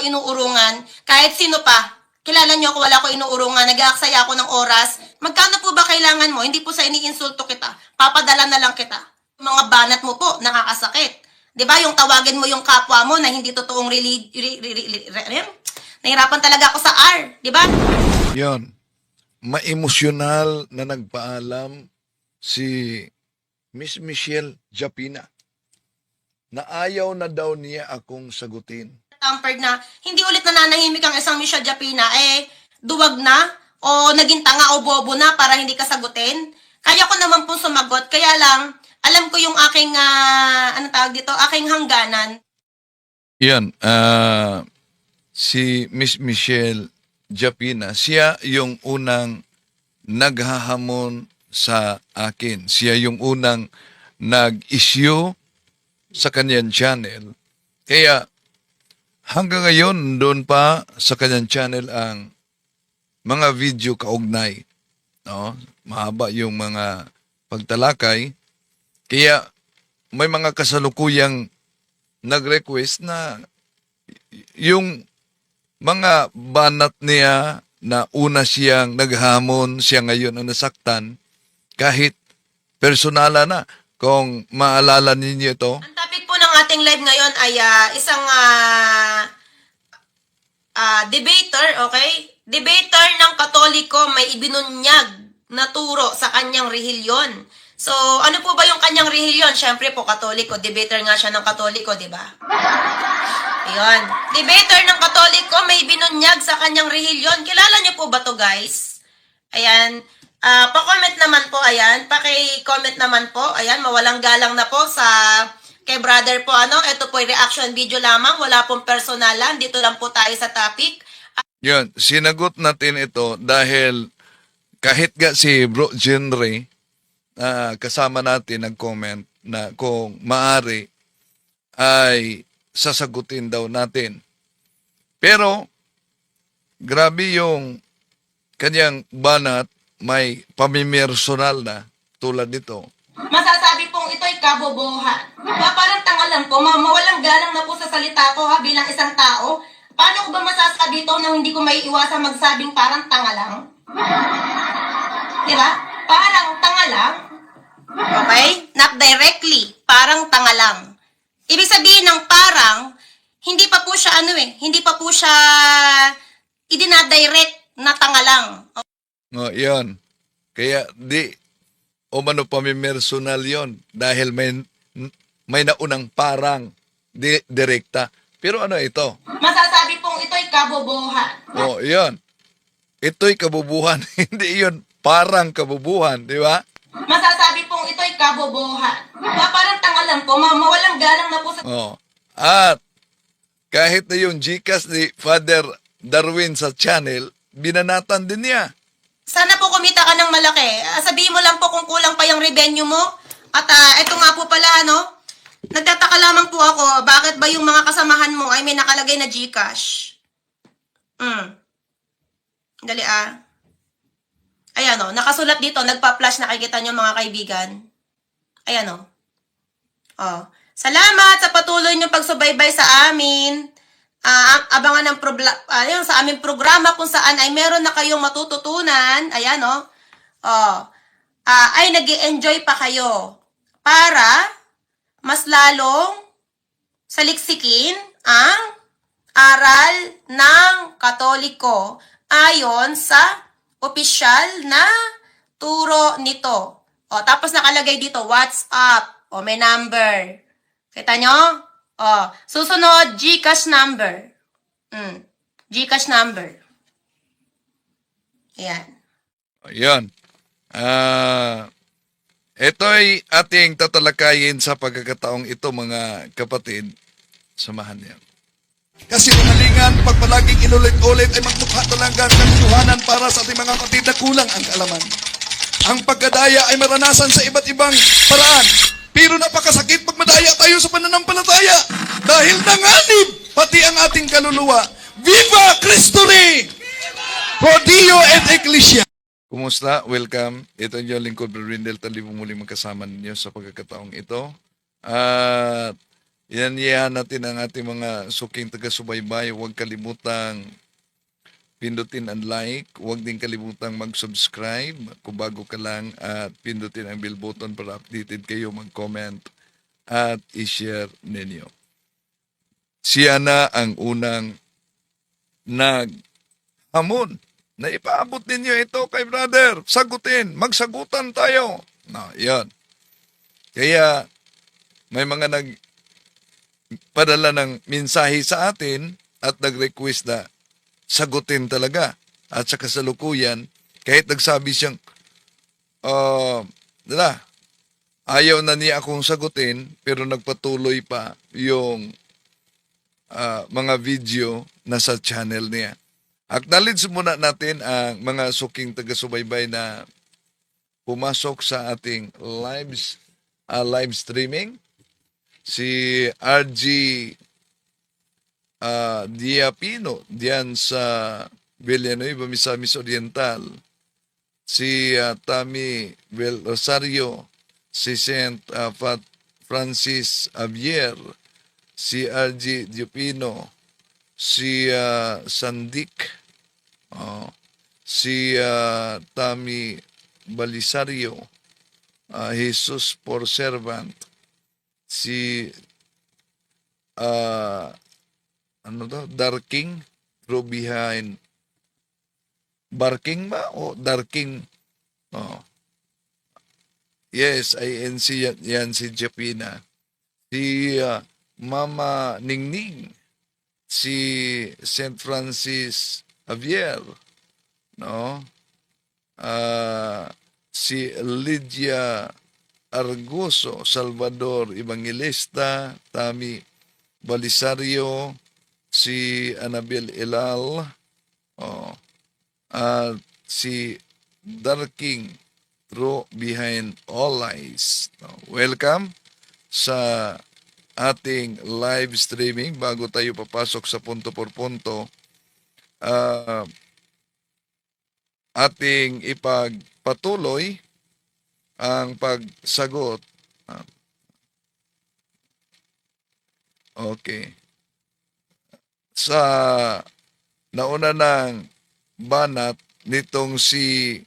ako inuurungan. Kahit sino pa, kilala niyo ako, wala ako inuurungan, nag-aaksaya ako ng oras. Magkano po ba kailangan mo? Hindi po sa iniinsulto kita. Papadala na lang kita. Mga banat mo po, nakakasakit. 'Di ba? Yung tawagin mo yung kapwa mo na hindi totoong nahirapan talaga ako sa R, 'di ba? Yon. Maemosyonal na nagpaalam si Miss Michelle Japina na ayaw na daw niya akong sagutin. Tampered na, hindi ulit nananahimik ang isang Michelle Japina, duwag na, o naging tanga o bobo na para hindi ka sagutin. Kaya ko naman pong sumagot, kaya lang, alam ko yung aking, aking hangganan. Yan, si Miss Michelle Japina, siya yung unang naghahamon sa akin. Siya yung unang nag-issue sa kanyang channel. Kaya hanggang ngayon, doon pa sa kanyang channel ang mga video kaugnay. No? Mahaba yung mga pagtalakay. Kaya may mga kasalukuyang nag-request na yung mga banat niya na una siyang naghamon, siya ngayon ang nasaktan, kahit personala na. Kung maalala ninyo ito, Ang topic po ng ating live ngayon ay isang debater, okay? Debater ng Katoliko may ibinunyag na turo sa kanyang rehilyon. So, ano po ba yung kanyang rehilyon? Siyempre po, Katoliko. Debater nga siya ng Katoliko, di ba? Ayun. Debater ng Katoliko may binunyag sa kanyang rehilyon. Kilala niyo po ba to, guys? Ayan. Pa-comment naman po, ayan. Paki-comment naman po. Ayan, mawalang galang na po sa kay brother po. Ito po reaction video lamang. Wala pong personalan. Dito lang po tayo sa topic. yun, sinagot natin ito dahil kahit nga si Bro Jenry, kasama natin nag-comment na kung maari ay sasagutin daw natin. Pero, grabe yung kanyang banat, may pamimersonal na tulad nito. Masasabi pong ito'y kabobohan. Parang tanga lang po. Mawalang galang na po sa salita ko bilang isang tao. Paano ko ba masasabi ito nang hindi ko may iwasang magsabing parang tanga lang? Di ba? Parang tanga lang. Okay? Not directly. Parang tanga lang. Ibig sabihin ng parang, hindi pa po siya hindi pa po siya idinadirect na tanga lang. Yan. Kaya umano pamimersonal yon dahil may naunang parang direkta. Pero ano ito? Masasabi pong ito'y kabobohan. Yan. Ito'y kabubuhan. Hindi yon parang kabubuhan, di ba? Masasabi pong ito'y kabobohan. Parang tanga lang po. Mawalang galang na po sa... At kahit na yung GCash ni Father Darwin sa channel, binanatan din niya. Sana po kumita ka ng malaki. Sabihin mo lang po kung kulang pa yung revenue mo. At ito nga po pala, nagtataka lamang po ako, bakit ba yung mga kasamahan mo ay may nakalagay na GCash? Dali Ayan nakasulat dito, nagpa-flash, nakikita nyo mga kaibigan. Ayan Salamat sa patuloy nyo pagsubaybay sa amin. Abangan ng sa aming programa kung saan ay meron na kayong matututunan. Ayan ay nag-i-enjoy pa kayo para mas lalong saliksikin ang aral ng Katoliko ayon sa opisyal na turo nito. Tapos nakalagay dito, WhatsApp. May number. Kita nyo? Susunod, GCash number. GCash number. Ayan. Ayan. Ito'y ating tatalakayin sa pagkakataong ito, mga kapatid. Samahan niyo. Kasinungalingan, pag palaging inulit-ulit ay magmukha talaga ng katuhanan para sa ating mga kapatid na kulang ang kaalaman. Ang pagkadaya ay maranasan sa iba't ibang paraan. Pero napakasakit pag madaya tayo sa pananampalataya. Dahil nanganib pati ang ating kaluluwa. Viva Cristo Rey! Pro Dio et Ecclesia! Kumusta? Welcome. Ito ang iyong lingkod, Brindel Talibong, muling magkasama ninyo sa pagkakataong ito. At Inanyayahan natin ang ating mga suking taga-subaybay. Huwag kalimutang pindutin ang like. Huwag din kalimutang mag-subscribe kung bago ka lang at pindutin ang bell button para updated kayo, mag-comment at i-share ninyo. Siya na ang unang naghamon na ipaabot ninyo ito kay brother. Sagutin. Magsagutan tayo. No, yan. Kaya may mga nagpadala ng mensahe sa atin at nag-request na sagutin talaga. At sa kasalukuyan, kahit nagsabi siyang, ayaw na niya akong sagutin, pero nagpatuloy pa yung mga video na sa channel niya. Acknowledge muna natin ang mga suking taga-subaybay na pumasok sa ating live streaming. Si RG Diapino diyan sa Villanueva, Misamis Oriental. Si Tammy Rosario, si Saint Francis Javier, si RG Diapino, si Sandik, si Tammy Balisario, Jesus for Servant, si Darking, through behind Barking ba o Darking? Yes, INC yan si Japina. Si Mama Ningning, si St. Francis Javier, no? Si Lydia Arguso, Salvador Evangelista, Tami Balisario, si Annabel Elal, at si Darking through behind all lies. Welcome sa ating live streaming. Bago tayo papasok sa punto por punto, ating ipagpatuloy ang pagsagot. Okay. Sa nauna ng banat nitong si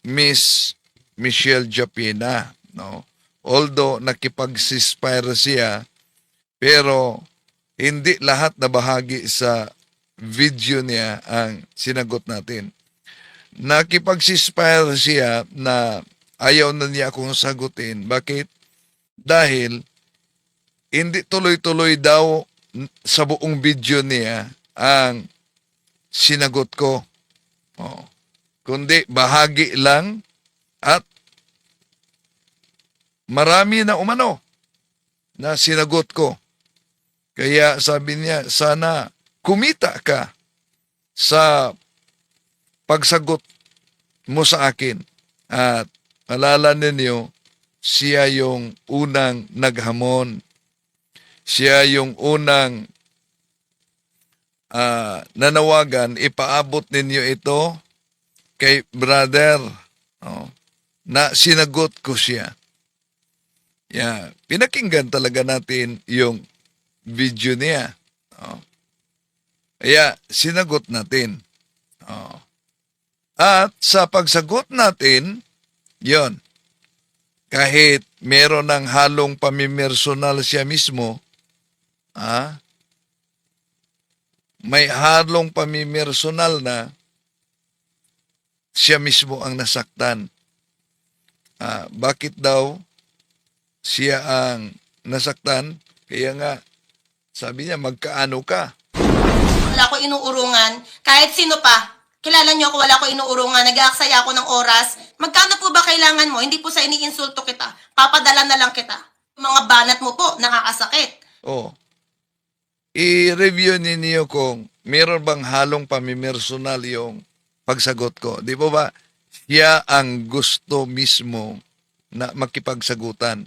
Miss Michelle Japina, no? Although nakipag-ceasefire siya, pero hindi lahat na bahagi sa video niya ang sinagot natin. Nakipag-ceasefire siya na ayaw na niya akong sagutin. Bakit? Dahil hindi tuloy-tuloy daw sa buong video niya ang sinagot ko. Kundi bahagi lang at marami na umano na sinagot ko. Kaya sabi niya, sana kumita ka sa pagsagot mo sa akin. At alala ninyo, siya yung unang naghamon. Siya yung unang nanawagan, ipaabot ninyo ito kay brother, na sinagot ko siya. Yeah, pinakinggan talaga natin yung video niya. Kaya sinagot natin. At sa pagsagot natin, yon, kahit meron ng halong pamimersonal siya mismo, may halong pamimersonal na siya mismo ang nasaktan. Bakit daw siya ang nasaktan? Kaya nga, sabi niya, magkaano ka? Wala ko inuurungan. Kahit sino pa. Kilala niyo ako, wala ko inuurungan. Nag-aaksaya ako ng oras. Magkano po ba kailangan mo? Hindi po sa iniinsulto kita. Papadala na lang kita. Mga banat mo po, nakakasakit. I-review ninyo kung meron bang halong pamimersonal yung pagsagot ko. Di ba siya ang gusto mismo na makipagsagutan.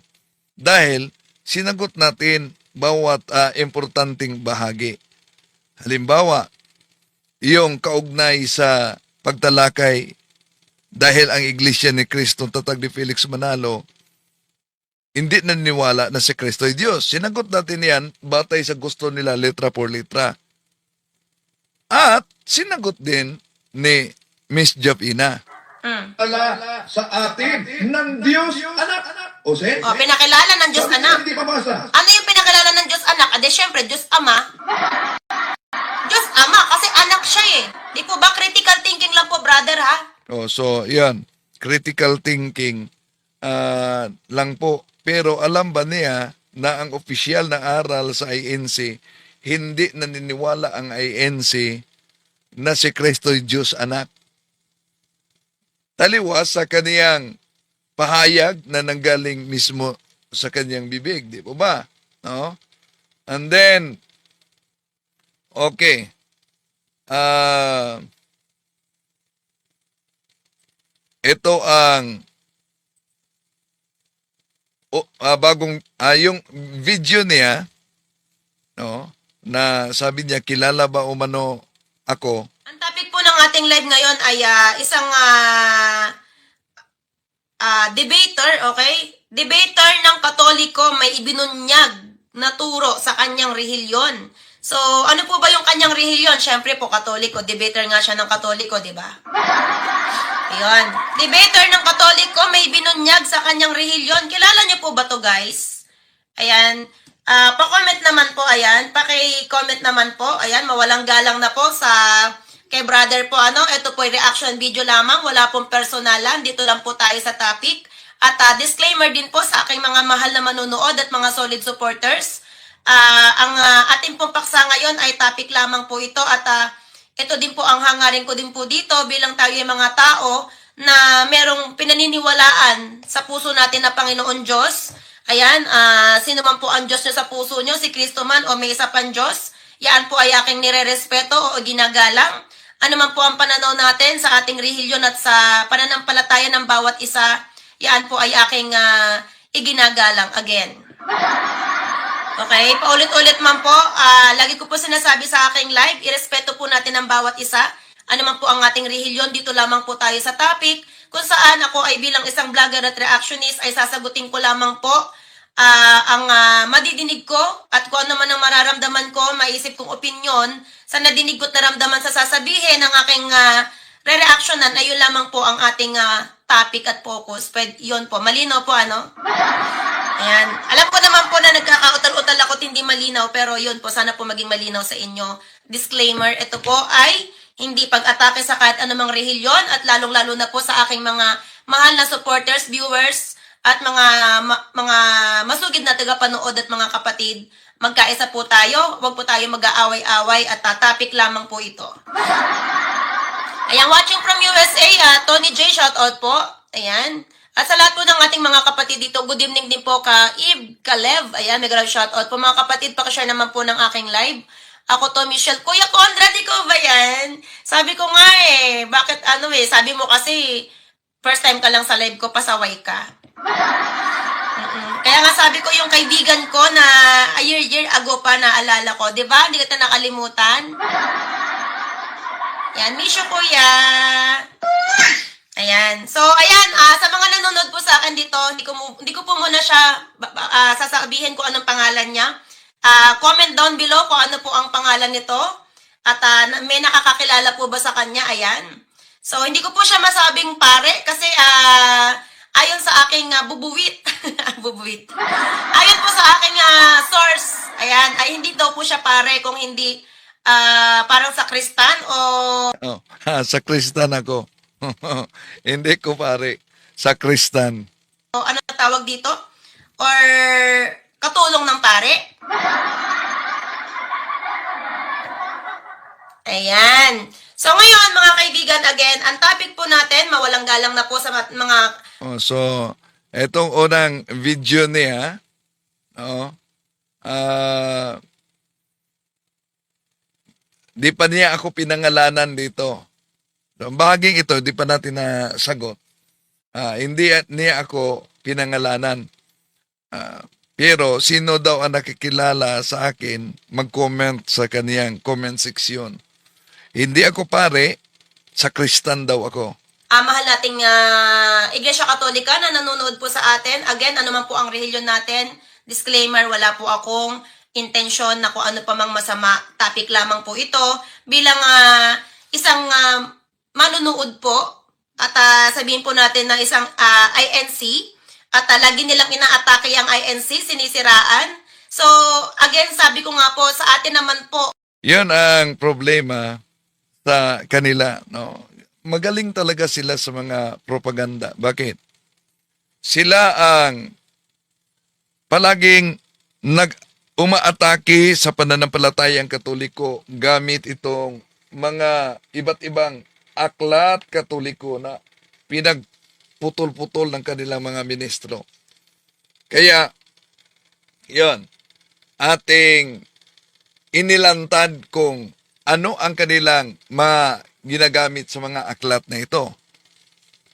Dahil sinagot natin bawat importanteng bahagi. Halimbawa, yung kaugnay sa pagtalakay dahil ang Iglesia ni Cristo Tatag ni Felix Manalo hindi naniniwala na si Kristo ay Diyos. Sinagot natin yan batay sa gusto nila letra por letra. At sinagot din ni Miss Javina. Ala sa atin ng Diyos anak. O sen? O, pinakilala ng Diyos anak. Hindi mabasa. Ano yung pinakilala ng Diyos anak? Ade, syempre, Diyos ama. Diyos ama, kasi anak siya eh. Di po ba critical thinking lang po, brother, ha? Oh, so, yan. Critical thinking lang po. Pero alam ba niya na ang opisyal na aral sa INC, hindi naniniwala ang INC na si Kristo ay Diyos anak? Taliwas sa kaniyang pahayag na nanggaling mismo sa kanyang bibig, di po ba? No? And then, okay. Ito ang bagong yung video niya, no, na sabi niya kilala ba umano ako. Ang topic po ng ating live ngayon ay isang debater, okay? Debater ng Katoliko may ibinunyag na turo sa kanyang rehilyon. So, ano po ba yung kanyang rehilyon? Siyempre po, Katoliko. Debater nga siya ng Katoliko, di ba? Ayun. Debater ng Katoliko may binunyag sa kanyang rehilyon. Kilala niyo po ba to, guys? Ayan. Pa-comment naman po, ayan. Paki-comment naman po. Ayan, mawalang galang na po sa kay brother po, ano. Ito po ay reaction video lamang. Wala pong personalan. Dito lang po tayo sa topic. At disclaimer din po sa aking mga mahal na manonood at mga solid supporters. Ang ating pong paksa ngayon ay topic lamang po ito at ito din po ang hangarin ko din po dito bilang tayo yung mga tao na merong pinaniniwalaan sa puso natin na Panginoon Diyos. Ayan, sino man po ang Diyos nyo sa puso nyo, si Kristo man o may isa pang Diyos, yan po ay aking nirerespeto o ginagalang. Ano man po ang pananaw natin sa ating rehilyon at sa pananampalataya ng bawat isa, yan po ay aking iginagalang again. Okay, paulit-ulit man po, lagi ko po sinasabi sa aking live, irespeto po natin ang bawat isa. Ano man po ang ating rehilyon, dito lamang po tayo sa topic, kung saan ako ay bilang isang vlogger at reactionist ay sasagutin ko lamang po ang madidinig ko at kung ano man ang mararamdaman ko, maisip kong opinion sa nadinig ko't naramdaman sa sasabihin ng aking re-reactionan, ayun lamang po ang ating topic at focus. Pwede, yun po, malinaw po ano? Ayan. Alam ko naman po na nagkakautal-utal ako at hindi malinaw, pero yun po, sana po maging malinaw sa inyo. Disclaimer, ito po ay hindi pag-atake sa kahit anumang rehilyon at lalong-lalo na po sa aking mga mahal na supporters, viewers, at mga masugid na tagapanood at mga kapatid. Magkaisa po tayo, huwag po tayo mag-aaway-away at topic lamang po ito. Ayan, watching from USA, Tony J, shoutout po. Ayan. At sa lahat po ng ating mga kapatid dito, good evening din po ka Eve, Kalev. Ayan, may grab shoutout po. Mga kapatid, pakishare naman po ng aking live. Ako to, Michelle. Kuya Conrad, ikaw ba yan? Sabi ko nga bakit sabi mo kasi, first time ka lang sa live ko, pasaway ka. Kaya nga sabi ko yung kaibigan ko na a year ago pa naalala ko, di ba? Hindi kita nakalimutan. Yan, miss you, kuya. Ayan. So, ayan, sa mga nanonood po sa akin dito, hindi ko po muna siya sasabihin kung anong pangalan niya. Comment down below kung ano po ang pangalan nito. At may nakakakilala po ba sa kanya? Ayan. So, hindi ko po siya masabing pare kasi ayon sa aking bubuwit. Bubuwit. Ayon po sa aking source. Ayan, ay hindi daw po siya pare kung hindi parang sakristan o... Oh, sakristan ako. Hindi ko pare. Sakristan. O ano tawag dito? Or katulong ng pare? Ayan. So ngayon mga kaibigan, again, ang topic po natin, mawalang galang na po sa mga... Oh, so, etong unang video niya, di pa niya ako pinangalanan dito. So, ang bahaging ito, di pa natin nasagot. Hindi niya ako pinangalanan. Pero sino daw ang nakikilala sa akin, mag-comment sa kaniyang comment section. Hindi ako pare, sakristan daw ako. mahal nating Iglesia Katolika na nanonood po sa atin. Again, ano man po ang relihiyon natin, disclaimer, wala po akong intensyon na kung ano pa mang masama. Topic lamang po ito bilang isang manunood po at sabihin po natin na isang INC at lagi nilang inaatake ang INC, sinisiraan. So, again, sabi ko nga po, sa atin naman po, Yan ang problema sa kanila. No? Magaling talaga sila sa mga propaganda. Bakit? Sila ang palaging umaatake sa pananampalatayang Katoliko gamit itong mga iba't ibang aklat Katoliko na pinagputol-putol ng kanilang mga ministro. Kaya, yon ating inilantad kung ano ang kanilang ginagamit sa mga aklat na ito.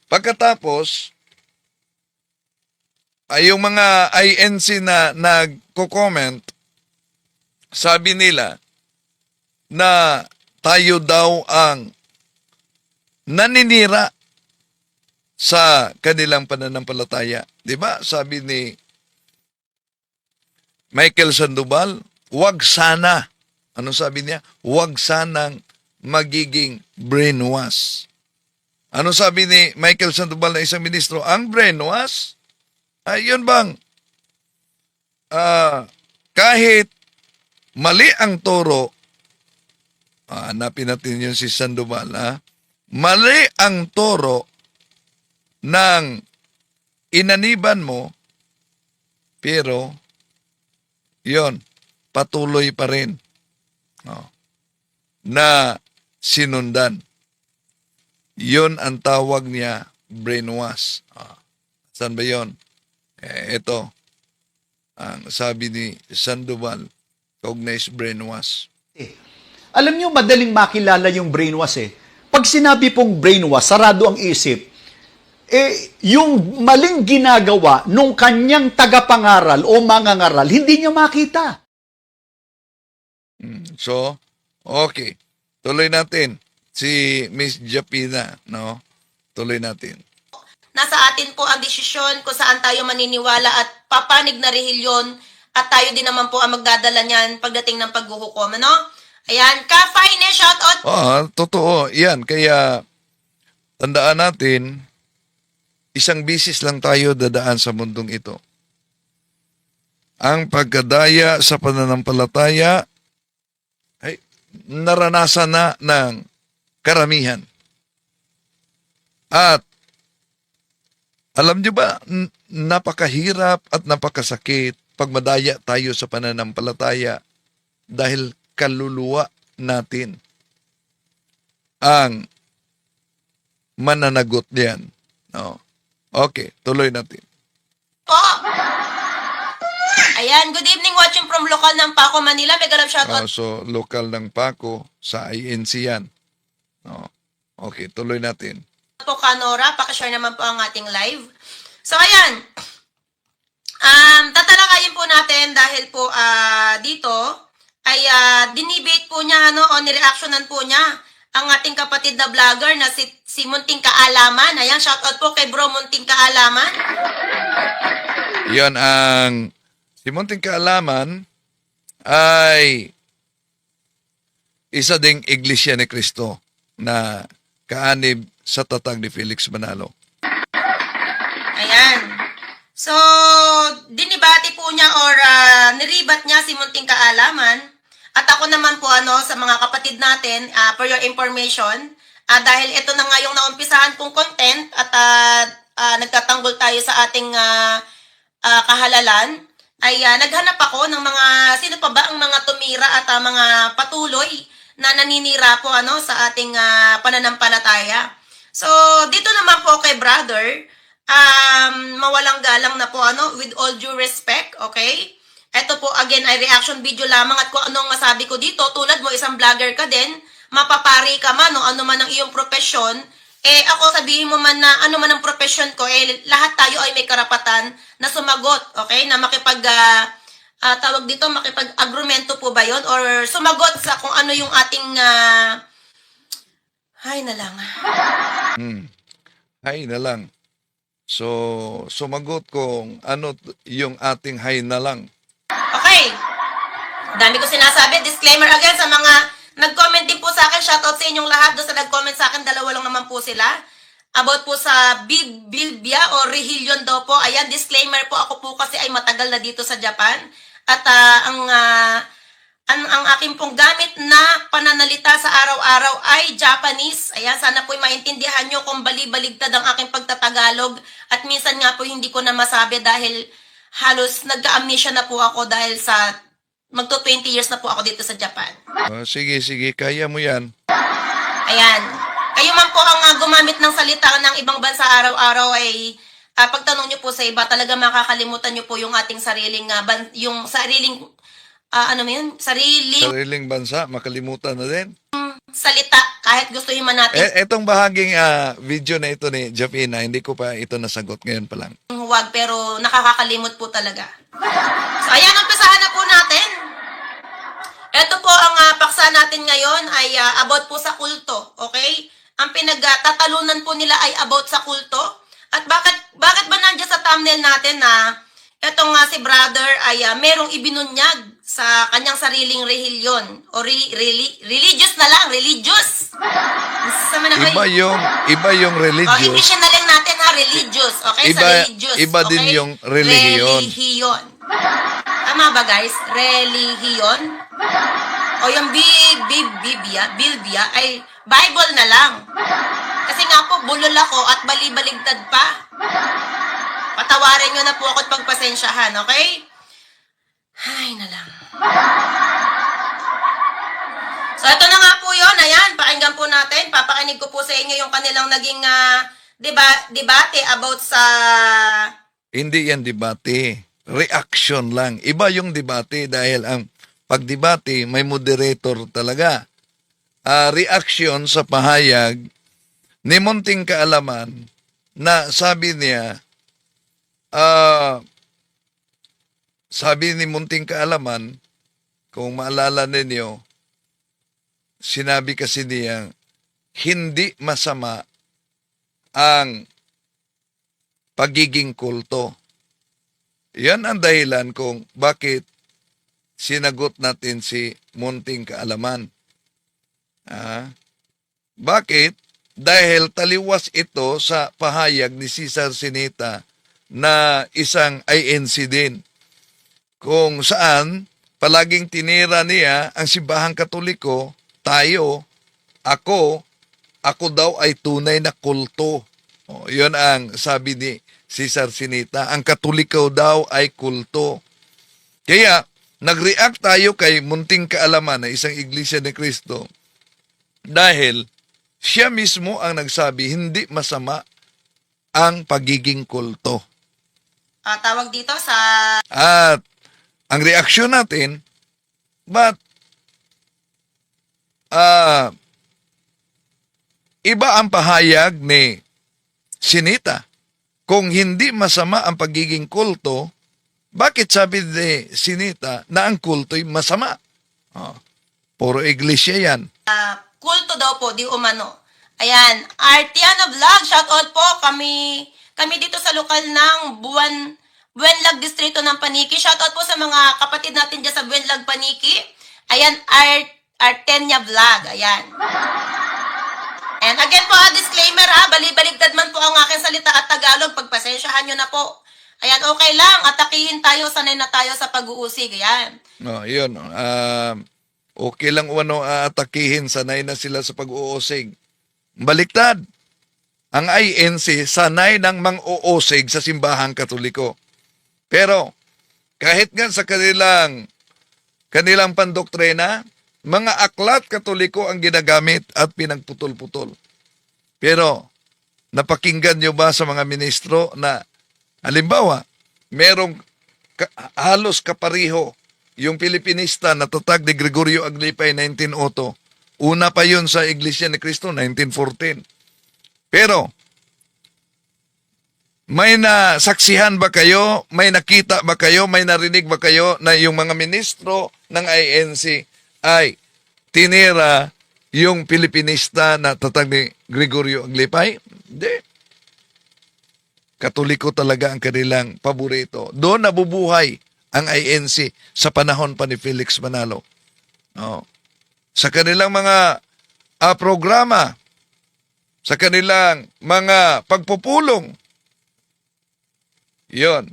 Pagkatapos, ay yung mga INC na nagko-comment, sabi nila na tayo daw ang naninira sa kanilang pananampalataya. Diba? Sabi ni Michael Sandoval, wag sana. Ano sabi niya? Wag sanang magiging brainwash. Ano sabi ni Michael Sandoval na isang ministro? Ang brainwash? Ay, yun bang? Kahit mali ang toro, hanapin natin yun si Sandoval, mali ang toro ng inaniban mo, pero yon patuloy pa rin na sinundan. Yon ang tawag niya brainwash. Saan ba yon? Ito, ang sabi ni Sandoval, cognized brainwash. Alam niyo, madaling makilala yung brainwash eh. Pag sinabi pong brainwash, sarado ang isip, yung maling ginagawa nung kanyang tagapangaral o mangangaral, hindi niya makita. So, okay. Tuloy natin. Si Miss Japina, no? Tuloy natin. nasa atin po ang desisyon kung saan tayo maniniwala at papanig na rehilyon at tayo din naman po ang magdadala niyan pagdating ng paghuhukom, ano? Ayan, Ka-Fine, shoutout. Totoo. Yan, kaya tandaan natin, isang bisis lang tayo dadaan sa mundong ito. Ang pagkadaya sa pananampalataya ay naranasan na ng karamihan. At alam niyo ba, napakahirap at napakasakit pag madaya tayo sa pananampalataya dahil kaluluwa natin ang mananagot diyan. No? Okay, tuloy natin. Po. Ayan, good evening, watching from local ng Paco, Manila. Mega love shoutout. So, lokal ng Paco sa INC yan. No? Okay, tuloy natin. Po Kanora, pakishare naman po ang ating live. So, ayan. Tatalakayin po natin dahil po dito ay dinibate po niya, o nireactionan po niya ang ating kapatid na vlogger na si Munting Kaalaman. Ayan, shoutout po kay Bro Munting Kaalaman. Yan ang si Munting Kaalaman ay isa ding Iglesia ni Cristo na kaanib sa tatag ni Felix Manalo. Ayan. So, dinibati po niya or niribat niya si Munting Kaalaman. At ako naman po sa mga kapatid natin, for your information, dahil ito na nga yung naumpisahan kong content at nagtatanggol tayo sa ating kahalalan, ay naghanap ako ng mga, sino pa ba ang mga tumira at mga patuloy na naninira po sa ating pananampalataya. So, dito naman po kay brother, mawalang galang na po, with all due respect, okay? Ito po, again, ay reaction video lamang at kung anong masabi ko dito, tulad mo, isang vlogger ka din, mapapari ka man, ano man ang iyong profesyon, ako sabihin mo man na ano man ang profession ko, lahat tayo ay may karapatan na sumagot, okay? Na tawag dito, makipag-agrumento po ba yon or sumagot sa kung ano yung ating, ay na lang. hay na lang. So, sumagot kung ano yung ating hay na lang. Okay. Dami ko sinasabi. Disclaimer again sa mga nag-comment din po sa akin. Shoutout sa inyong lahat. Doon sa nag-comment sa akin, dalawa lang naman po sila. About po sa Bilbia o Rehilyon daw po. Ayan, disclaimer po. Ako po kasi ay matagal na dito sa Japan. At ang aking pong gamit na pananalita sa araw-araw ay Japanese. Ayan, sana po'y maintindihan nyo kung bali-baligtad ang aking pagtatagalog. At minsan nga po hindi ko na masabi dahil halos nagka-amnesia na po ako dahil sa magto 20 years na po ako dito sa Japan. Sige, kaya mo yan. Ayan. Kayo man po ang gumamit ng salita ng ibang bansa araw-araw ay pagtanong nyo po sa iba, talaga makakalimutan nyo po yung ating sariling, Sariling bansa, makalimutan na din. salita kahit gustuhin man natin Etong bahaging video na ito ni Japina, hindi ko pa ito nasagot ngayon pa lang. huwag pero nakakakalimot po talaga. So ayan, umpisahan na po natin. Ito po ang paksa natin ngayon ay about po sa kulto, okay? Ang pinagtatalunan po nila ay about sa kulto. At bakit ba nandiyan sa thumbnail natin na etong si brother ay merong ibinunyag sa kanyang sariling relihiyon o religious na lang, religious. Sama na kayo. Iba yung Oh, religious. English na lang natin ha, religious. Okay, sa religious. Iba din okay? yung relihiyon. Relihiyon. Tama ba guys? Relihiyon. O yung Bilbia ay Bible na lang. Kasi nga po, bulol ako at bali-baligtad pa. Patawarin nyo na po ako at pagpasensyahan, okay? Ay, na lang. So, ito na nga po yun. Ayan, pakinggan po natin. Papakinig ko po sa inyo yung kanilang naging debate about sa... Hindi yan debate. Reaction lang. Iba yung debate dahil ang pagdebate may moderator talaga. Reaction sa pahayag ni Munting Kaalaman na sabi niya, sabi ni Munting Kaalaman, kung maalala ninyo, sinabi kasi niya, hindi masama ang pagiging kulto. Yan ang dahilan kung bakit sinagot natin si Munting Kaalaman. Bakit? Dahil taliwas ito sa pahayag ni Cesar Sinita na isang INC din. Kung saan palaging tinira niya ang simbahang Katoliko, tayo, ako daw ay tunay na kulto. Yun ang sabi ni Cesar Sinita. Ang Katoliko daw ay kulto. Kaya, nag-react tayo kay Munting Kaalaman na isang Iglesia ni Cristo dahil siya mismo ang nagsabi, hindi masama ang pagiging kulto. tawag dito sa... At ang reaksyon natin, but iba ang pahayag ni Sinita. Kung hindi masama ang pagiging kulto, bakit sabi ni Sinita na ang kulto'y masama? Puro iglesia yan. kulto daw po, di umano. Ayan, Artiano Vlog, shoutout po. Kami dito sa lokal ng Buenlag Distrito ng Paniki. Shoutout po sa mga kapatid natin dyan sa Buenlag, Paniki. Ayan, Artenia Vlog. Ayan. And again po, disclaimer bali-baligtad man po ang aking salita at Tagalog. Pagpasensyahan nyo na po. Ayan, okay lang. Atakihin tayo, sanay na tayo sa pag-uusig. Ayan. Yun. Okay lang atakihin, sanay na sila sa pag-uusig. Baliktad. Ang INC, sanay ng mang-uusig sa simbahang Katoliko. Pero, kahit nga sa kanilang pandoktrina, mga aklat Katoliko ang ginagamit at pinagputol-putol. Pero, napakinggan nyo ba sa mga ministro na, halimbawa, merong halos kapariho yung Pilipinista na tatag ni Gregorio Aglipay 1902. Una pa yun sa Iglesia ni Cristo, 1914. Pero, may nasaksihan ba kayo? May nakita ba kayo? May narinig ba kayo na yung mga ministro ng INC ay tinira yung Pilipinista na tatag ni Gregorio Aglipay? Hindi. Katoliko talaga ang kanilang paborito. Doon nabubuhay ang INC sa panahon pa ni Felix Manalo. Oh. Sa kanilang mga programa, sa kanilang mga pagpupulong. Yon.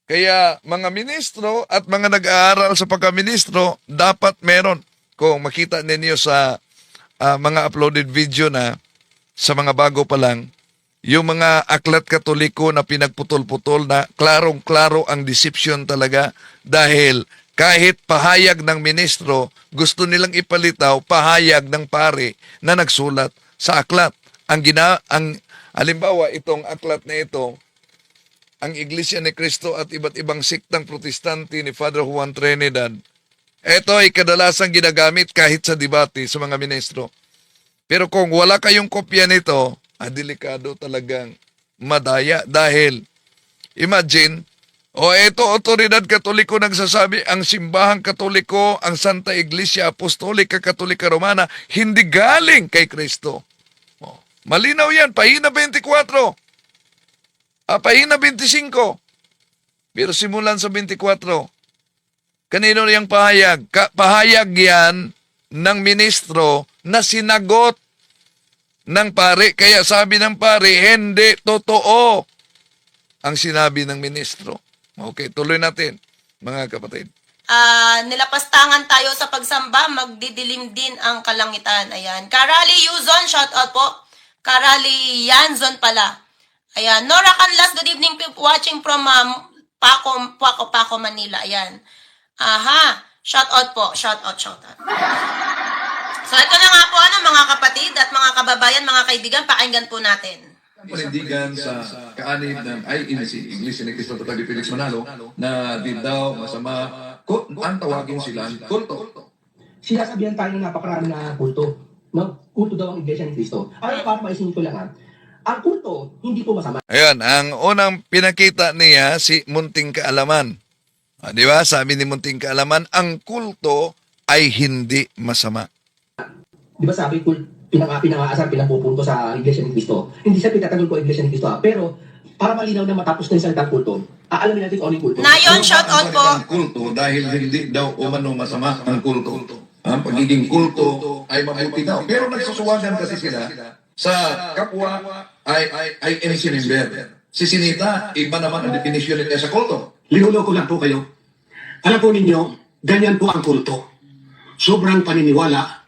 Kaya mga ministro at mga nag-aaral sa pagkaministro, dapat meron. Kung makita ninyo sa mga uploaded video na sa mga bago pa lang, yung mga aklat katoliko na pinagputol-putol na klarong-klaro ang deception talaga dahil kahit pahayag ng ministro, gusto nilang ipalitaw pahayag ng pare na nagsulat sa aklat. Halimbawa, itong aklat na ito, ang Iglesia ni Cristo at iba't ibang siktang protestante ni Father Juan Trinidad, ito ay kadalasang ginagamit kahit sa debate sa mga ministro. Pero kung wala kayong kopya nito, delikado talagang madaya dahil imagine, ito otoridad katoliko nagsasabi, ang simbahang katoliko, ang Santa Iglesia Apostolika Katolika Romana, hindi galing kay Kristo. Malinaw yan, pahina 24. Pahina 25. Pero simulan sa 24. Kanino niyang pahayag? Pahayag yan ng ministro na sinagot ng pare. Kaya sabi ng pare, hindi totoo ang sinabi ng ministro. Okay, tuloy natin, mga kapatid. Nilapastangan tayo sa pagsamba, magdidilim din ang kalangitan. Ayan. Karali Yuzon, shout out po. Karali Yanzon pala. Ayan. Nora Canlas, good evening, watching from Paco, Manila. Ayan. Aha. Shout out po. Shout out. So ito na nga po, mga kapatid at mga kababayan, mga kaibigan, pakinggan po natin. Panindigan sa kaanib ng INC, Iglesia ni Cristo Tatag ni Felix Manalo, na di daw masama, ang tawagin sila, kulto. Sinasabihan tayo ng napakarami na kulto. No? Kulto daw ang Iglesia ni Cristo. Para maisin ko lang ang kulto, hindi po masama. Ayan, ang unang pinakita niya si Munting Kaalaman. Di ba? Sabi ni Munting Kaalaman, ang kulto ay hindi masama. Di ba sabi, pinangaasar, pinapupunto sa Iglesia ni Cristo. Hindi siya pinatagol ko Iglesia ni Cristo. Pero, para malinaw na matapos na yung salitang kulto, aalamin natin kung ano yung kulto. Nayon, shout out po. Ang kulto dahil hindi daw umano masama ang kulto. Ang pagiging kulto ay mabuti daw. Pero nagsusuwagan kasi sila sa kapwa ay innocent member. Si Sinita, iba naman ang definisyon nila sa kulto. Linuloko lang po kayo. Alam po ninyo, ganyan po ang kulto. Sobrang paniniwala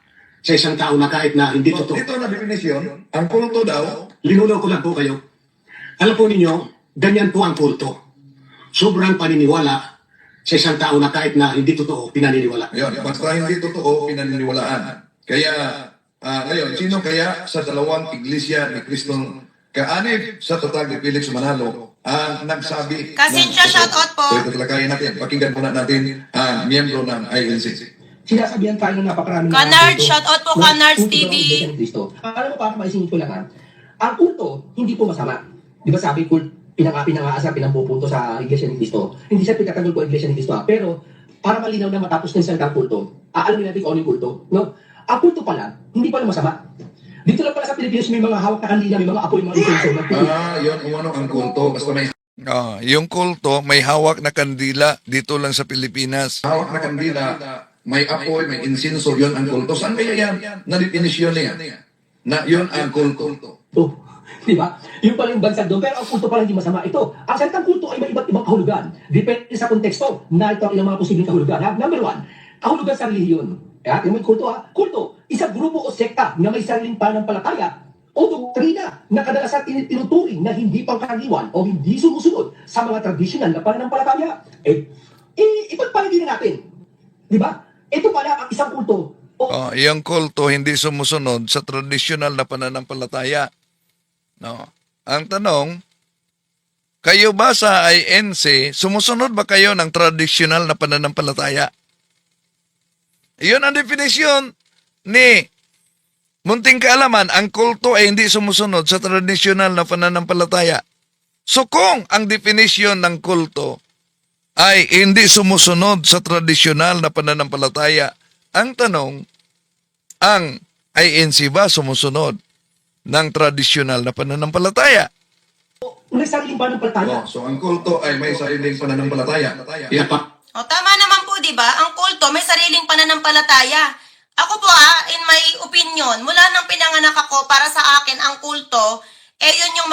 sa isang tao na kahit na hindi totoo. Dito na definisyon, ang kulto daw, Linuloko lang po kayo. Alam po ninyo, ganyan po ang kulto. Sobrang paniniwala sa isang tao na kahit na hindi totoo, pinaniniwala. yun, basta hindi totoo, pinaniniwalaan. Kaya, ngayon, sino kaya sa dalawang iglesia ni Cristo kaanib sa Tatag ni Felix Manalo ang nagsabi Kasincha, shout out po. So ito talakayin natin. Pakinggan muna natin ang miyembro ng INC. Sinasabihan tayo ng napakarami na Canard, kulto. shout out po, No? Canards Kulto daw ang TV. Iglesia ni Cristo. Alam mo, para maisin ko lang ang kulto, hindi po masama. Di ba sabi, pinangaasar, pinapupunto sa Iglesia ni Cristo. Hindi siya pinatagol ko Iglesia ni Cristo. Pero, para malinaw na matapos na yung salitang kulto, aalamin natin kung ano yung kulto. No? Ang kulto pala, hindi pala masama. Dito lang pala sa Pilipinas may mga hawak na kandila, may mga apoy, mga insenso. Yun, umano ang kulto. Basta may Yung kulto, may hawak na kandila dito lang sa Pilipinas. hawak na kandila, may apoy, may insinso, yun ang kulto. Saan kaya yan? Na definisyon niya na yun ang kulto. Oh, di ba? Yung pala yung bansag doon, pero ang kulto pala hindi masama. Ito, ang salitang kulto ay may iba't ibang kahulugan. Depende sa konteksto na ito ang ilang mga posibleng kahulugan. Number one, kahulugan sa relihiyon. Yung may kulto kulto, isang grupo o sekta na may sariling pananampalataya o doktrina na kadalasan tinuturing na hindi pangkaraniwan o hindi sumusunod sa mga tradisyonal na pananampalataya. Ipagpalagay na natin. Di ba? Ito pala ang isang kulto. Yung kulto hindi sumusunod sa tradisyonal na pananampalataya. No. Ang tanong, kayo ba sa INC, sumusunod ba kayo ng tradisyonal na pananampalataya? Iyon ang definisyon ni Munting Kaalaman, ang kulto ay hindi sumusunod sa tradisyonal na pananampalataya. So kung ang definisyon ng kulto ay hindi sumusunod sa tradisyonal na pananampalataya, ang tanong, ang INC ba sumusunod ng tradisyonal na pananampalataya? may sariling pananampalataya. So ang kulto ay may sariling pananampalataya. Yan pa. O, tama naman po, di ba? Ang kulto may sariling pananampalataya. Ako po in my opinion, mula nang pinanganak ako, para sa akin, ang kulto, yun yung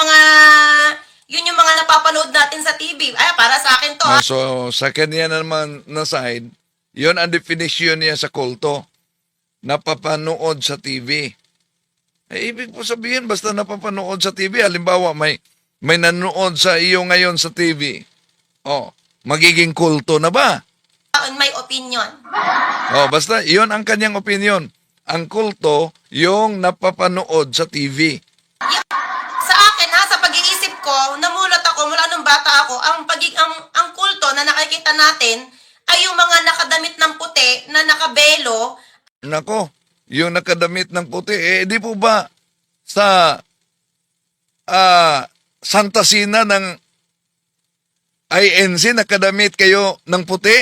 mga napapanood natin sa TV. Ay, para sa akin to, So, sa kanya naman na side, yun ang definition niya sa kulto. Napapanood sa TV. Ibig po sabihin, basta napapanood sa TV, halimbawa may nanonood sa iyo ngayon sa TV. Magiging kulto na ba? in my opinion. Basta yun ang kanyang opinion. Ang kulto, yung napapanood sa TV. Sa akin sa pag-iisip ko, namulat ako mula nung bata ako, ang kulto na nakikita natin ay yung mga nakadamit ng puti na nakabelo. Nako, yung nakadamit ng puti, di po ba sa Santa Sina ng INC nakadamit kayo ng puti?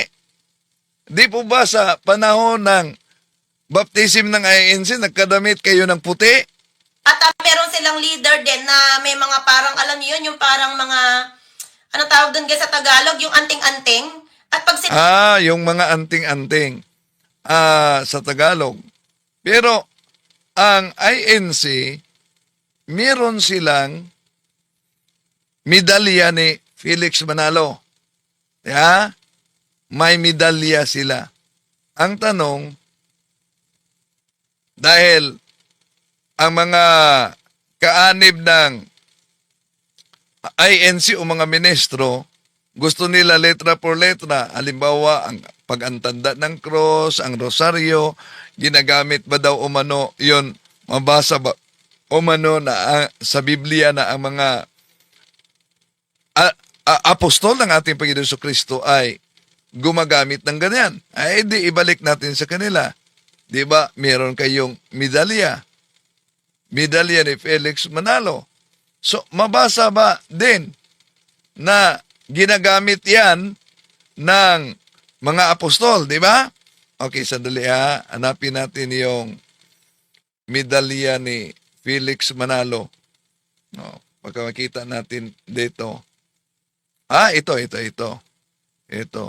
Di po ba sa panahon ng baptism ng INC nakadamit kayo ng puti? At meron silang leader din na may mga parang, alam niyo yun, yung parang mga, ano tawag doon guys sa Tagalog, yung anting-anting. At pag Yung mga anting-anting sa Tagalog. Pero ang INC, meron silang medalya ni Felix Manalo. May medalya sila. Ang tanong, dahil ang mga kaanib ng INC o mga ministro, gusto nila letra por letra. Halimbawa, ang pag-antanda ng cross, ang rosaryo, ginagamit ba daw umano yun, mabasa ba umano na sa Biblia na ang mga apostol ng ating Panginoon Jesucristo ay gumagamit ng ganyan. Ay di ibalik natin sa kanila. Di ba? Meron kayong medalya. Medalya ni Felix Manalo. So, mabasa ba din na ginagamit yan ng mga apostol, di ba? Okay, sandali hanapin natin yung medalya ni Felix Manalo. Pagka makita natin dito. Ito. Ito.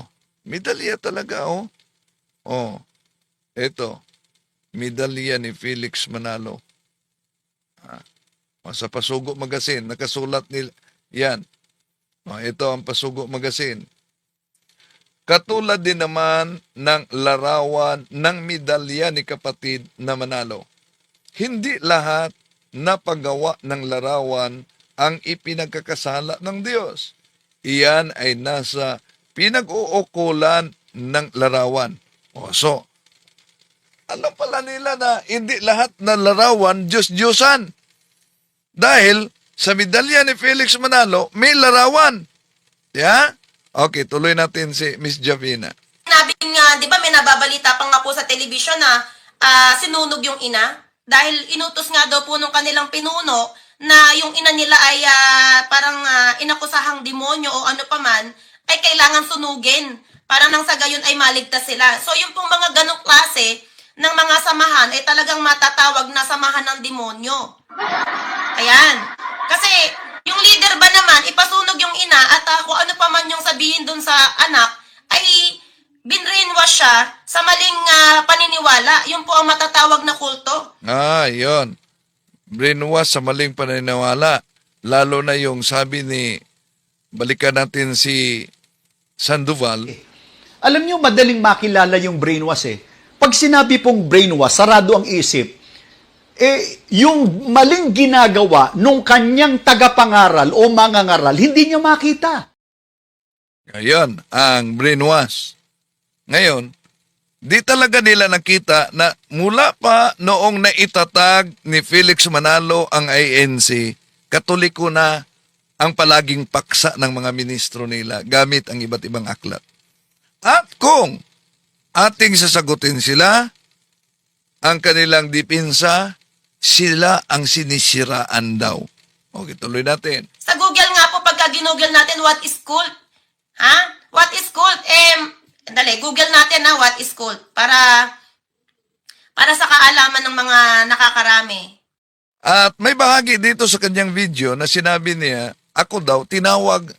Medalya talaga, Ito. Medalya ni Felix Manalo. Sa Pasugo Magazine, nakasulat nila yan. Ito ang Pasugo Magazine. Katulad din naman ng larawan ng medalya ni kapatid na Manalo. Hindi lahat na paggawa ng larawan ang ipinagkakasala ng Diyos. Iyan ay nasa pinag-uukulan ng larawan. So, alam pala nila na hindi lahat na larawan Diyos-Diyosan. Dahil sa medalya ni Felix Manalo, may larawan. Okay, tuloy natin si Miss Javina. Sinabi nga, di ba may nababalita pa nga po sa telebisyon na sinunog yung ina? Dahil inutos nga daw po nung kanilang pinuno na yung ina nila ay parang inakusahang demonyo o ano paman, ay kailangan sunugin para nang sa gayon ay maligtas sila. So yung pong mga ganong klase ng mga samahan ay talagang matatawag na samahan ng demonyo. Ayan. Kasi yung leader ba naman, ipasunog yung ina at kung ano pa man yung sabihin dun sa anak, ay binrainwash siya sa maling paniniwala. Yun po ang matatawag na kulto. Yun. Brainwash sa maling paniniwala. Lalo na yung sabi ni, balikan natin si Sandoval. Alam niyo, madaling makilala yung brainwash Pag sinabi pong brainwash, sarado ang isip, yung maling ginagawa nung kanyang tagapangaral o mangangaral, hindi niya makita. Ngayon, ang brainwash. Ngayon, di talaga nila nakita na mula pa noong naitatag ni Felix Manalo ang INC, Katoliko na ang palaging paksa ng mga ministro nila gamit ang iba't ibang aklat. At kung ating sasagutin sila, ang kanilang dipinsa, sila ang sinisiraan daw. Okay, tuloy natin. Sa Google nga po, pagka ginugol natin, what is cult? What is cult? Google natin what is cult? Para sa kaalaman ng mga nakakarami. At may bahagi dito sa kanyang video na sinabi niya ako daw, tinawag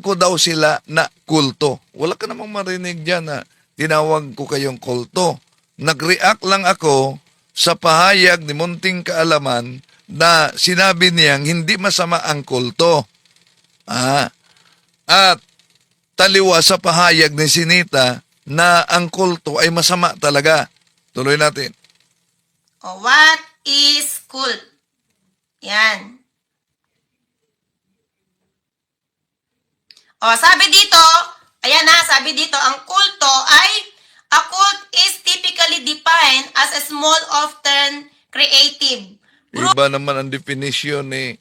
ko daw sila na kulto. Wala ka namang marinig dyan na tinawag ko kayong kulto. Nag-react lang ako sa pahayag ni Munting Kaalaman na sinabi niyang hindi masama ang kulto. At taliwa sa pahayag ni Sinita na ang kulto ay masama talaga. Tuloy natin. O, what is cult? Yan. O, sabi dito, ayan na, sabi dito, ang kulto ay, a cult is typically defined as a small, often creative group Iba naman ang definition ni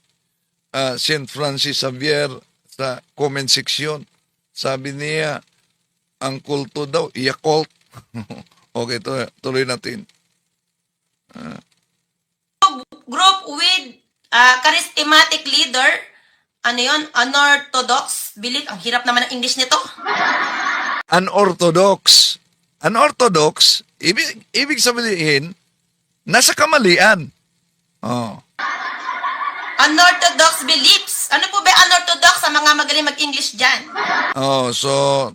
St. Francis Xavier sa comment section. Sabi niya, ang kulto daw, Yakult. Okay, tuloy natin. group with charismatic leader. Ano yun? Unorthodox belief. Ang hirap naman ng English nito. Unorthodox. Unorthodox, ibig sabihin, nasa kamalian. Oh. Unorthodox beliefs. Ano po ba unorthodox sa mga magaling mag-English dyan? Oh, so,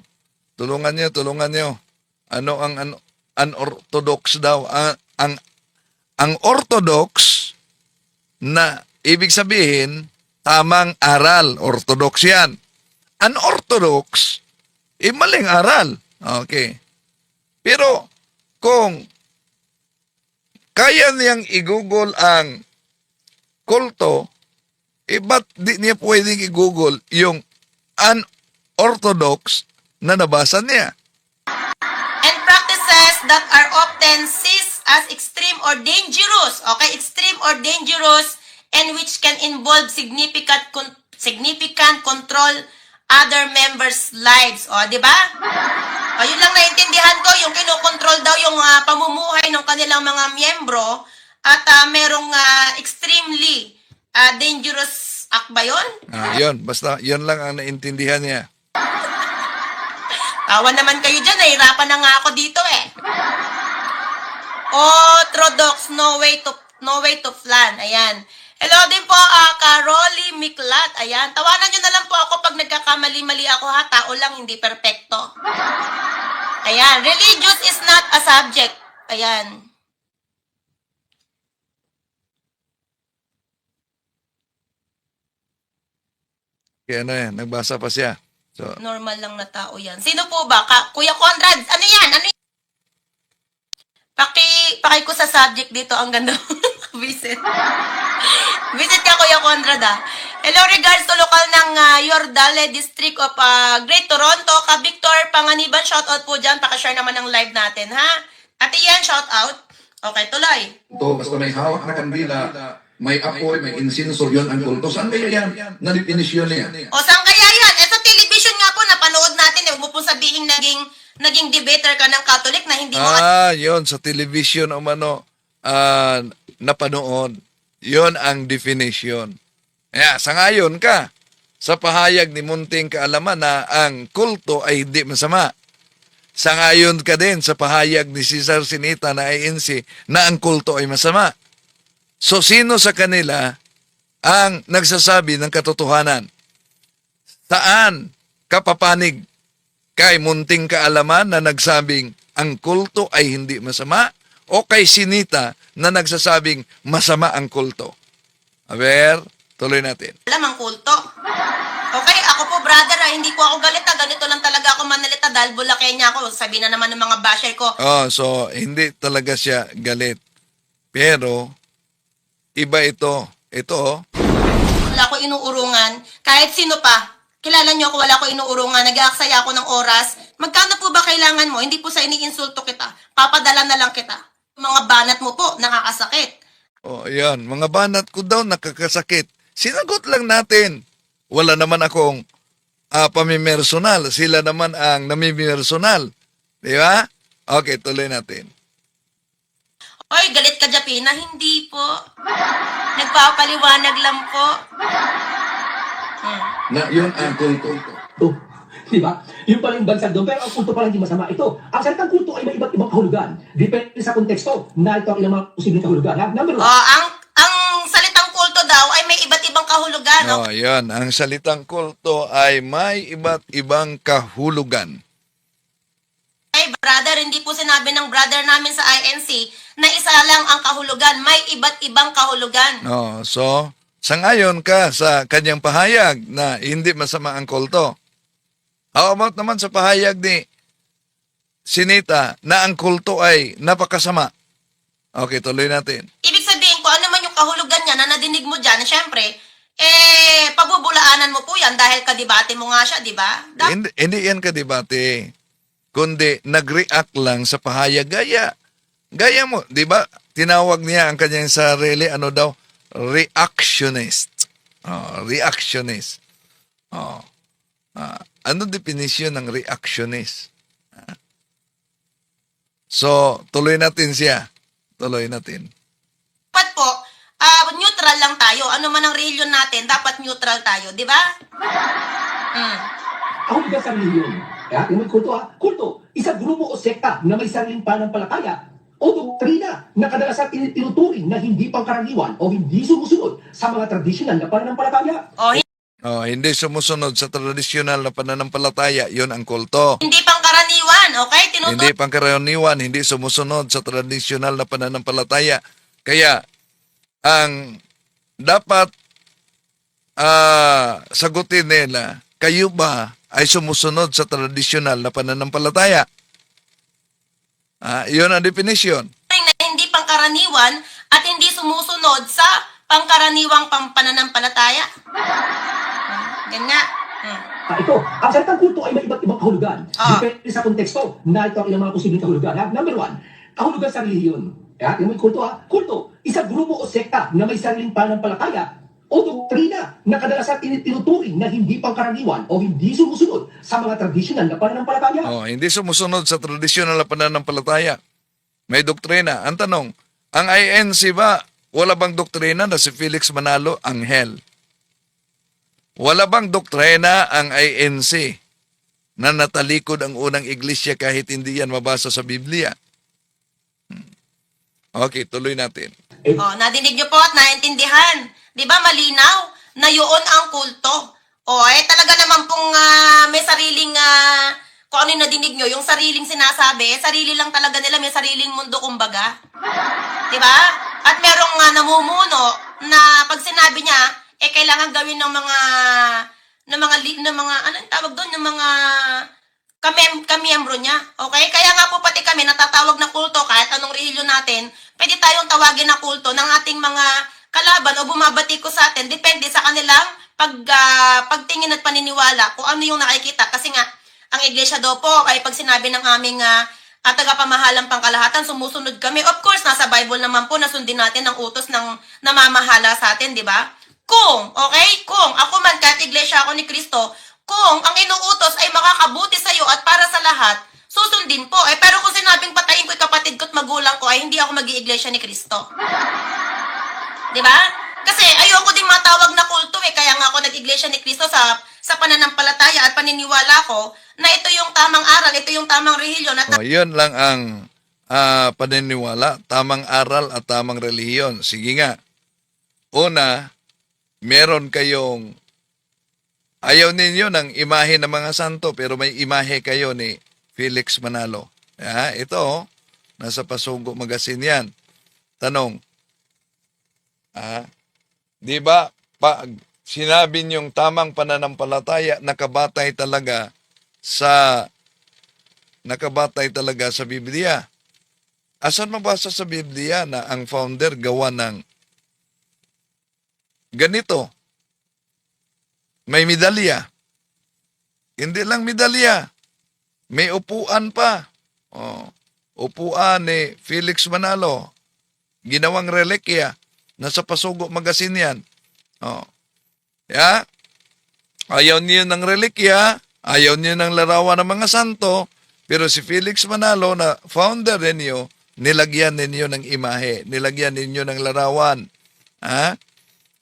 tulungan nyo. Ano ang unorthodox daw? Ang orthodox na ibig sabihin, tamang aral. Orthodox yan. Unorthodox, maling aral. Okay. Pero, kung kaya niyang i-google ang kulto, ba't di niya pwedeng i-google yung unorthodox na nabasa niya? And practices that are often seized as extreme or dangerous. Okay, extreme or dangerous and which can involve significant control other members' lives. O, di ba? O, yun lang naintindihan ko, yung kinokontrol daw yung pamumuhay ng kanilang mga miyembro at merong extremely dangerous act ba yun? Yun, basta yun lang ang naintindihan niya. Tawa naman kayo dyan, nahirapan na nga ako dito eh. Orthodox, no way to flan. Ayan. Hello din po, Caroli Miklat. Ayan, tawanan nyo na lang po ako pag nagkakamali-mali ako ha. Tao lang, hindi perpekto. Ayan, religious is not a subject. Ayan. Kaya na yan, nagbasa pa siya. So, Normal lang na tao yan. Sino po ba? Kuya Conrad, ano yan? Ano yan? Paki ko sa subject dito, ang ganda. Visit. Visit ka, Kuya Conrad, Hello, regards to lokal ng Yordale District of Great Toronto. Ka Victor Panganiban, shoutout po dyan. Pakishare naman ng live natin, ha? Ate yan, shoutout. Okay, tuloy. Ito, basta may hawak na kandila, may apoy, may insinso, yun ang kulto. Saan kaya yan? Na-definisyon niya. O, saan kaya yan? Eh, sa television nga po, napanood natin. Huwag mo pong sabihin naging debater ka ng Catholic na hindi mo... yun, sa television o napanood. Yun ang definition. Kaya, sangayon ka sa pahayag ni Munting Kaalaman na ang kulto ay hindi masama. Sangayon ka din sa pahayag ni Cesar Sinita na ANC na ang kulto ay masama. So, sino sa kanila ang nagsasabi ng katotohanan? Saan kapapanig kay Munting Kaalaman na nagsabing ang kulto ay hindi masama o kay Sinita na nagsasabing masama ang kulto? Aber, tuloy natin. Alam ang kulto. Okay, ako po brother, hindi po ako galit. Ganito lang talaga ako manalita dahil Bulakenya ako. Sabi na naman ng mga basher ko. Oh, so hindi talaga siya galit. Pero iba ito. Ito, Wala ko inuurungan. Kahit sino pa. Kilala niyo ako, wala ko inuurungan. Nag-aaksaya ako ng oras. Magkano po ba kailangan mo? Hindi po sa iniinsulto kita. Papadala na lang kita. Mga banat mo po, nakakasakit. oh, yan. Mga banat ko daw nakakasakit. Sinagot lang natin. Wala naman akong pamimersonal. Sila naman ang namimersonal. Di ba? Okay, tuloy natin. Oy, galit ka, Japina? Hindi po. Nagpapaliwanag lang po. Na yun ang kulto. Oh, di ba? Yung pala yung bansag doon, pero ang kulto pala hindi masama. Ito, ang salitang kulto ay may iba't ibang kahulugan. Depende sa konteksto. Narito ang ilang mga posibleng kahulugan. Number one, Ang salitang kulto daw ay may iba't ibang kahulugan. Oh, yun. Ang salitang kulto ay may iba't ibang kahulugan. Okay, brother, hindi po sinabi ng brother namin sa INC na isa lang ang kahulugan. May iba't ibang kahulugan. Oh, so, sangayon ka sa kanyang pahayag na hindi masama ang kulto. How about naman sa pahayag ni Sinita na ang kulto ay napakasama? Okay, tuloy natin. Ibig sabihin ko, ano man yung kahulugan niya na nadinig mo dyan, syempre, pagbubulaanan mo po yan dahil kadibate mo nga siya, di ba? Hindi yan kadebate, kundi nag-react lang sa pahayag. Gaya mo, di ba? Tinawag niya ang kanyang sarili, ano daw? Reactionist. Oh, reactionist. Oh. Ano definition ng reactionist? So, tuloy natin siya. Tuloy natin. Dapat po, neutral lang tayo. Ano man ang religion natin, dapat neutral tayo, di ba? Kahulugan sa relihiyon. Kaya, yung may kulto kulto, isang grupo o sekta na may sariling pananampalataya o doktrina na kadalasan tinuturing na hindi pangkaraniwan o hindi sumusunod sa mga tradisyonal na pananampalataya. O, Hindi sumusunod sa tradisyonal na pananampalataya, yon ang kulto. hindi pang karaniwan, okay? Hindi pangkaraniwan, hindi sumusunod sa tradisyonal na pananampalataya. Kaya, ang dapat sagutin nila, kayo ba ay sumusunod sa tradisyonal na pananampalataya? Yun ang definition. na hindi pangkaraniwan at hindi sumusunod sa pangkaraniwang pananampalataya. Yan nga. Ito, ang salitang kulto ay may iba't ibang kahulugan. Ah. Depende sa konteksto. Narito ang ilang mga posibleng kahulugan. Number one, kahulugan sa relihiyon. Kaya, yung may kulto kulto, isang grupo o sekta na may sariling pananampalataya o doktrina na kadalasan tinuturing na hindi pangkaraniwan o hindi sumusunod sa mga tradisyonal na pananampalataya. Hindi sumusunod sa tradisyonal na pananampalataya. May doktrina. Ang tanong, ang INC ba, wala bang doktrina na si Felix Manalo, anghel? Wala bang doktrina ang INC na natalikod ang unang iglesia kahit hindi yan mabasa sa Biblia? Okay, tuloy natin. Nadinig niyo po at naintindihan. Di ba malinaw na yun ang kulto? Talaga naman pong may sariling, kung ano yung nadinig nyo, yung sariling sinasabi, sarili lang talaga nila, may sariling mundo kumbaga. Di ba? At merong namumuno na pag sinabi niya, kailangan gawin ng mga anong tawag doon, ng mga kamiyembro niya. Okay? Kaya nga po pati kami natatawag na kulto kahit anong relihiyon natin, pwede tayong tawagin na kulto ng ating mga kalaban o bumabati ko sa atin. Depende sa kanilang pagtingin at paniniwala kung ano yung nakikita. Kasi nga, ang iglesia daw po ay pag sinabi ng aming tagapamahalang pangkalahatan, sumusunod kami. Of course, nasa Bible naman po, nasundin natin ang utos ng namamahala sa atin, di ba? Kung ako man kahit iglesia ako ni Kristo, kung ang inuutos ay makakabuti sa iyo at para sa lahat, susundin po. Pero kung sinabing patayin ko yung kapatid ko at magulang ko, ay hindi ako mag-iiglesia ni Kristo. Di ba? Kasi ayoko ding matawag na kulto kaya nga ako nag-iglesia ni Kristo sa pananampalataya at paniniwala ko na ito yung tamang aral, ito yung tamang relihiyon at Yun lang ang paniniwala, tamang aral at tamang relihiyon. Sige nga. Una, meron kayong ayaw ninyo ng imahe ng mga santo pero may imahe kayo ni Felix Manalo. Ito, nasa Pasugo Magazine yan. Tanong, di ba pag sinabi niyong tamang pananampalataya, nakabatay talaga sa Biblia. Asan mabasa sa Biblia na ang founder gawa ng ganito? May medalya. Hindi lang medalya. May upuan pa. Upuan ni Felix Manalo. Ginawang relikya. Nasa Pasugo Magazine yan. Ayaw niyo ng relikya. Ayaw niyo ng larawan ng mga santo. Pero si Felix Manalo na founder ninyo, nilagyan ninyo ng imahe. Nilagyan ninyo ng larawan.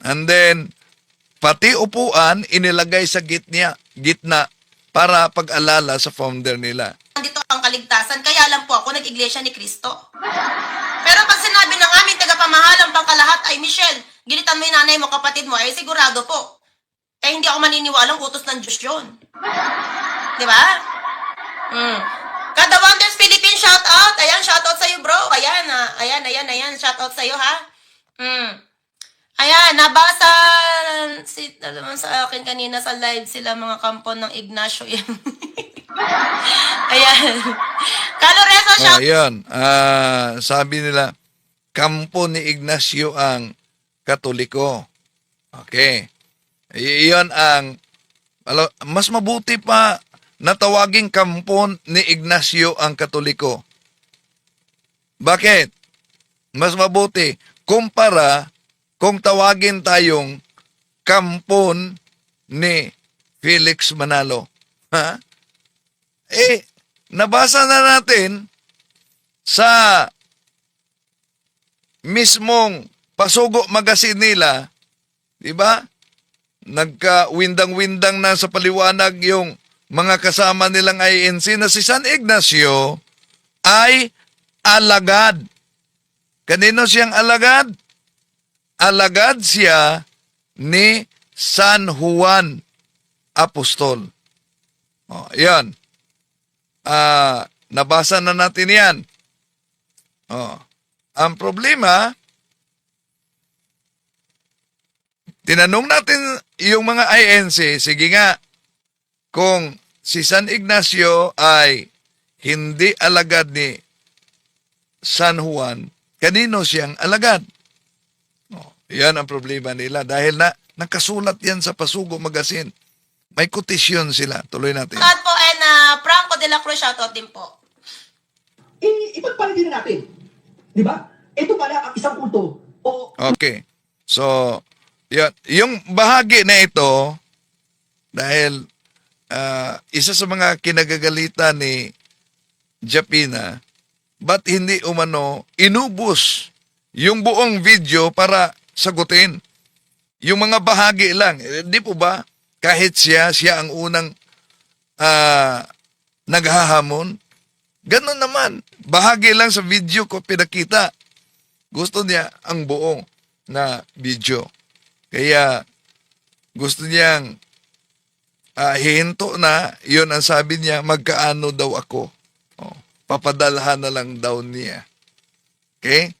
And then, pati upuan, inilagay sa gitna para pag-alala sa founder nila. dito ang kaligtasan. Kaya lang po ako nag-iglesia ni Kristo. Pero pag sinabi ng aming tagapamahalang pangkalahat ay Michelle, gilitan mo yung nanay mo, kapatid mo, eh sigurado po. Eh hindi ako maniniwalang utos ng Diyos yun. Di ba? Kada Wonders Philippines, shout out. Ayan, shout out sa'yo, bro. Ayan. Shout out sa'yo, ha? Ayan, nabasa naman sa akin kanina sa live sila mga kampon ng Ignacio. Ayan. Caloreso, shout out. Ayun. Sabi nila, kampo ni Ignacio ang Katoliko. Okay. Iyon ang mas mabuti pa na tawaging kampo ni Ignacio ang Katoliko. Bakit? Mas mabuti kumpara kung tawagin tayong kampon ni Felix Manalo. Ha? Nabasa na natin sa mismong Pasugo Magazine nila, di ba? Nagka-windang-windang na sa paliwanag yung mga kasama nilang INC na si San Ignacio ay alagad. Kanino siyang alagad? Alagad siya ni San Juan Apostol. Yan. Nabasa na natin yan. Ang problema, tinanong natin yung mga INC, sige nga, kung si San Ignacio ay hindi alagad ni San Juan, kanino siyang alagad? Yan ang problema nila dahil nakasulat yan sa Pasugo Magazine. May kotisyon sila. Tuloy natin. Shout out po, and Franco de la Cruz, shout out din po. Ipagpalit din natin. Di ba? Ito pala ang isang kulto o Okay. So, yan. Yung bahagi na ito, dahil isa sa mga kinagagalitan ni Japina, ba't hindi umano inubos yung buong video para sagutin? Yung mga bahagi lang. Di po ba? Kahit siya ang unang naghahamon. Ganon naman. Bahagi lang sa video ko pinakita. Gusto niya ang buong na video. Kaya gusto niyang hihinto na, yun ang sabi niya, magkaano daw ako. Papadalhan na lang daw niya. Okay?